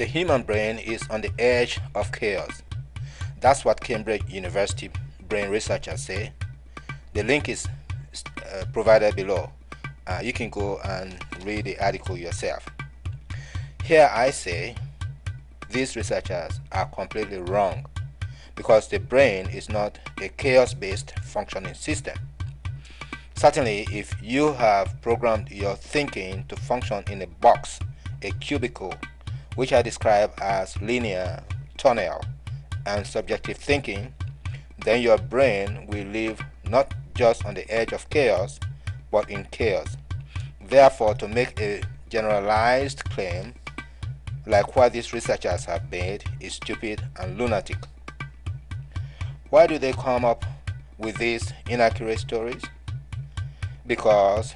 The human brain is on the edge of chaos. That's what Cambridge University brain researchers say. The link is provided below. You can go and read the article yourself. Here I say these researchers are completely wrong, because the brain is not a chaos-based functioning system. Certainly, if you have programmed your thinking to function in a box, a cubicle, which I describe as linear, tunnel, and subjective thinking, then your brain will live not just on the edge of chaos, but in chaos. Therefore, to make a generalized claim like what these researchers have made is stupid and lunatic. Why do they come up with these inaccurate stories? Because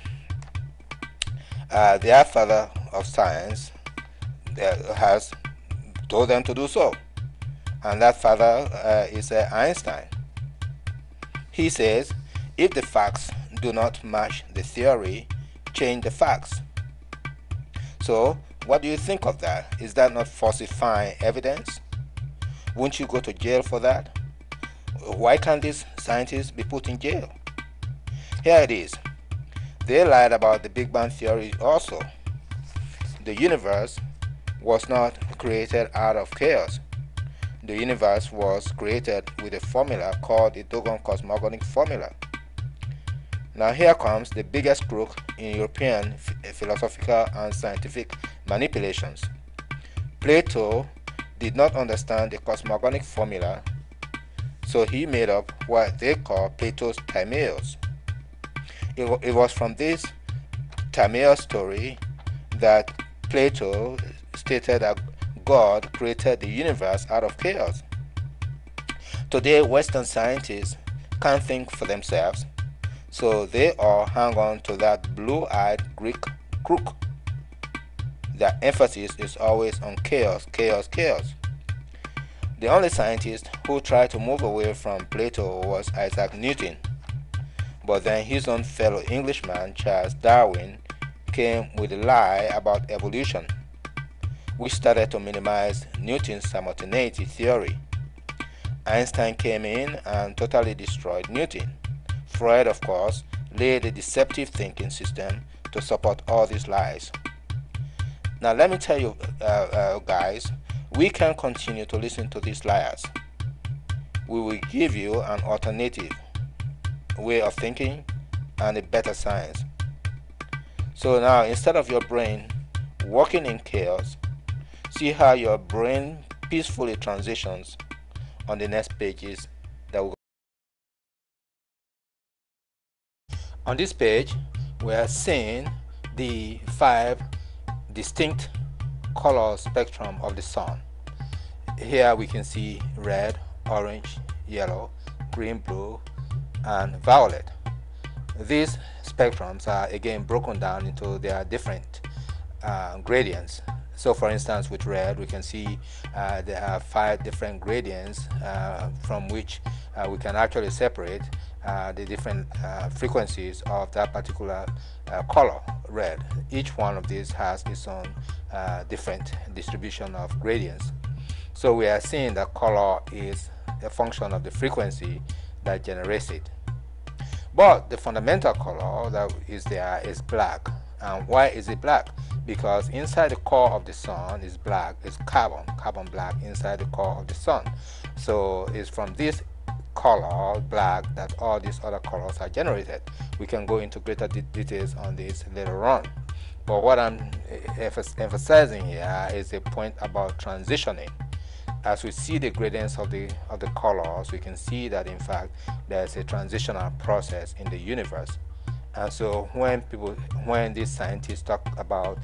their father of science has told them to do so, and that father is Einstein. He says, if the facts do not match the theory, change the facts. So what do you think of that? Is that not falsifying evidence? Won't you go to jail for that? Why can't these scientists be put in jail? Here it is. They lied about the Big Bang theory also. The universe was not created out of chaos. The universe was created with a formula called the Dogon cosmogonic formula. Now here comes the biggest crook in European philosophical and scientific manipulations. Plato did not understand the cosmogonic formula, so he made up what they call Plato's Timaeus. It was from this Timaeus story that Plato stated that God created the universe out of chaos. Today, Western scientists can't think for themselves, so they all hang on to that blue-eyed Greek crook. Their emphasis is always on chaos, chaos, chaos. The only scientist who tried to move away from Plato was Isaac Newton. But then his own fellow Englishman, Charles Darwin, came with a lie about evolution, which started to minimize Newton's simultaneity theory. Einstein came in and totally destroyed Newton. Freud, of course, laid a deceptive thinking system to support all these lies. Now let me tell you, guys, we can't continue to listen to these liars. We will give you an alternative way of thinking and a better science. So now, instead of your brain working in chaos, see how your brain peacefully transitions on the next pages that will go. On this page, we are seeing the 5 distinct color spectrum of the sun. Here we can see red, orange, yellow, green, blue, and violet. These spectrums are again broken down into their different gradients. So for instance, with red we can see there are 5 different gradients from which we can actually separate the different frequencies of that particular color, red. Each one of these has its own different distribution of gradients. So we are seeing that color is a function of the frequency that generates it. But the fundamental color that is there is black. And why is it black? Because inside the core of the sun is black, it's carbon black inside the core of the sun. So it's from this color, black, that all these other colors are generated. We can go into greater details on this later on. But what I'm emphasizing here is a point about transitioning. As we see the gradients of the colors, we can see that in fact there's a transitional process in the universe. And so when these scientists talk about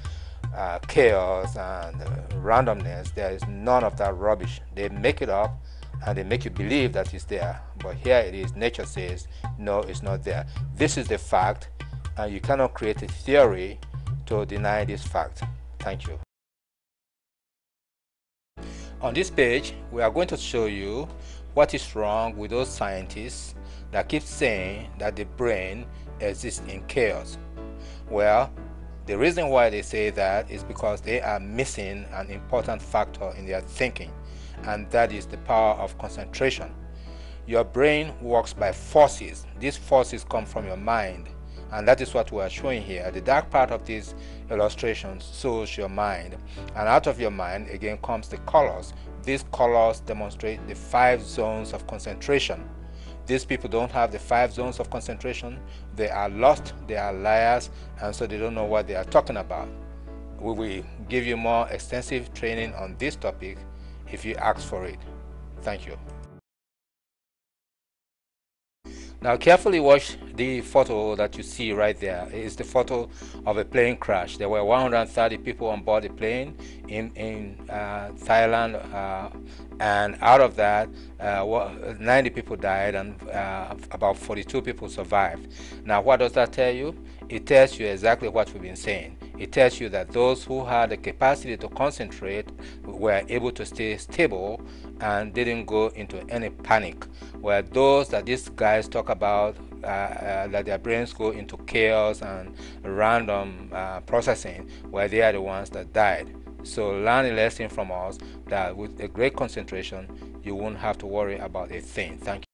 chaos and randomness, there is none of that rubbish. They make it up and they make you believe that it's there. But here it is, nature says, no, it's not there. This is the fact, and you cannot create a theory to deny this fact. Thank you. On this page, we are going to show you what is wrong with those scientists that keep saying that the brain exists in chaos. Well, The reason why they say that is because they are missing an important factor in their thinking, and that is the power of concentration. Your brain works by forces. These forces come from your mind, and that is what we are showing here. The dark part of these illustrations shows your mind, and out of your mind again comes the colors. These colors demonstrate the 5 zones of concentration. These people don't have the 5 zones of concentration. They are lost, they are liars, and so they don't know what they are talking about. We will give you more extensive training on this topic if you ask for it. Thank you. Now carefully watch the photo that you see right there. It's the photo of a plane crash. There were 130 people on board the plane in Thailand, and out of that 90 people died and about 42 people survived. Now what does that tell you? It tells you exactly what we've been saying. It tells you that those who had the capacity to concentrate were able to stay stable and didn't go into any panic, where those that these guys talk about that their brains go into chaos and random processing, where they are the ones that died. So learn a lesson from us that with a great concentration you won't have to worry about a thing. Thank you.